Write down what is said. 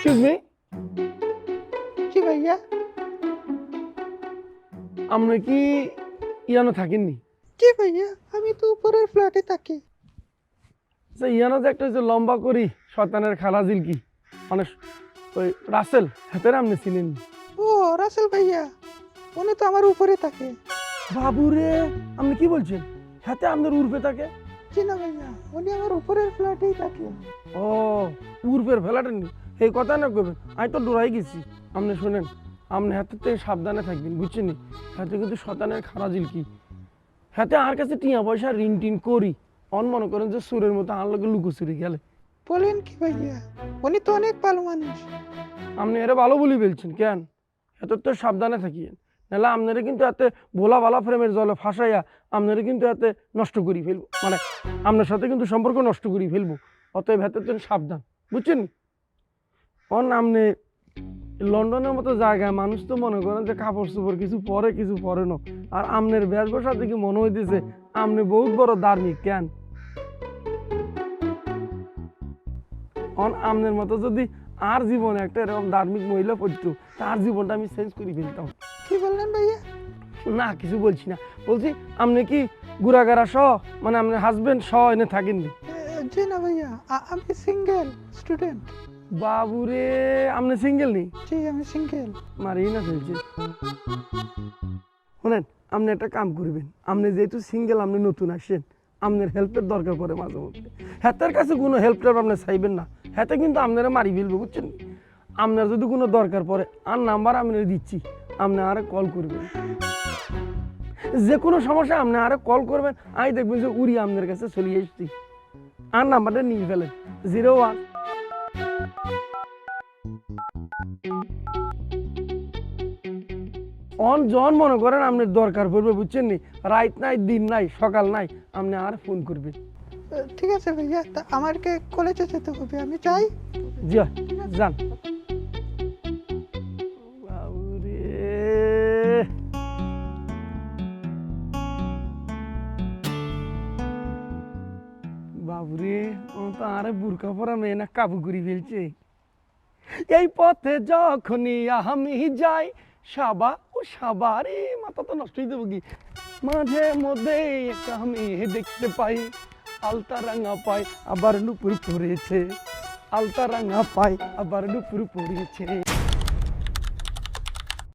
Excuse me, কি ভাইয়া? আপনি কি ইয়ানো থাকেননি? কি ভাইয়া, আমি তো উপরের ফ্ল্যাটে থাকি। আচ্ছা, ইয়ানো যে একটা লম্বা করি শয়তানের খালা জিলকি মানে ওই রাসেল হাতের আপনি চিনেন? ও রাসেল ভাইয়া, উনি তো আমার উপরে থাকে। বাবুরে, আপনি কি বলছেন? হাতে আপনার উর্ফে থাকে? জি না ভাইয়া, উনি আমার উপরের ফ্ল্যাটেই থাকে। ও, উর্ফের ফেলাটেন নি, এই কথা না করবেন, আমি তো ডরাই গেছি। আপনি শোনেন, আপনি হাতের থেকে সাবধানে থাকবেন, বুঝছেন নি? হাতে কিন্তু শয়তানের খারা জিলকি। হাতে আর কাছে টিয়া পয়সা ঋণ টিন করি, অন মনে করেন যে সুরের মতো আর লোকে লুকোচুরি গেলে। বলেন কি ভাইয়া, উনি তো অনেক ভালো মানুষ। আপনি এরা ভালো বলি বলছেন কেন? এত তো সাবধানে থাকিয়েন, নাহলে আপনারা কিন্তু এতে ভোলা ভালা প্রেমের জলে ফাঁসাইয়া আপনারা কিন্তু এতে নষ্ট করি ফেলবো, মানে আপনার সাথে কিন্তু সম্পর্ক নষ্ট করি ফেলবো। অতএব হাতে তো সাবধান, বুঝছেন? অন আপনি লন্ডনের মতো জায়গায় মানুষ তো মনে করেন যে কাপড় চোপড় কিছু পরে কিছু পরে না, আর আমনের বেশভূষা দেখে মনে হইতেছে আপনি বহুত বড় ধার্মিক কেন। অন আমনের মতো যদি আর জীবনে একটা এরকম ধার্মিক মহিলা পড়তো, তার জীবনটা আমি চেঞ্জ করে ফেলতাম। কি বললেন ভাইয়া? না কিছু বলছি না, বলছি আপনি কি গুড়াগাড়া সহ মানে আপনার হাজবেন্ড সহ এনে থাকেননি? জি না ভাইয়া, আমি সিঙ্গেল স্টুডেন্ট। বাবুরে, আপনি সিঙ্গেল নেই? জি আমি সিঙ্গেল। মারিয়ে না ফেলছে। শোনেন, আপনি একটা কাম করবেন, আপনি যেহেতু সিঙ্গেল, আপনি নতুন আসেন, আপনার হেল্পের দরকার পড়ে মাঝে মধ্যে, হাতের কাছে কোনো হেল্প টেল্প আপনি চাইবেন না, হাতে কিন্তু আপনারা মারি ফেলবো, বুঝছেন? আপনার যদি কোনো দরকার পড়ে আর নাম্বার আমি দিচ্ছি, আপনি আরে কল করবেন, যে কোনো সমস্যা আপনি আরে কল করবেন, আমি দেখবেন যে উড়ি আপনার কাছে চলে এসছি। আর নাম্বারটা নিয়ে ফেলেন 01 অন জন মনে করেন আপনার দরকার পড়বে, বুঝছেন নি? রাত নাই দিন নাই সকাল নাই, আপনি আর ফোন করবেন। ঠিক আছে ভাইয়া, তা আমাকে কলেজে যেতে হবে, আমি যাই। জি যান। বাবুরে, বাবুরে, ও তো আরে বুরকা পরা মেয়ে না কাবু করে ফেলছে। এই পথে যখনই আমি যাই, সাবা ও সাবারে, মাথা তো নষ্ট হয়ে যাবো কি। মাঝে মধ্যে একটা মেয়ে দেখতে পাই, আলতা রাঙা পাই আবার নুপুর পড়েছে, আলতা রাঙা পাই আবার নুপুর পড়েছে।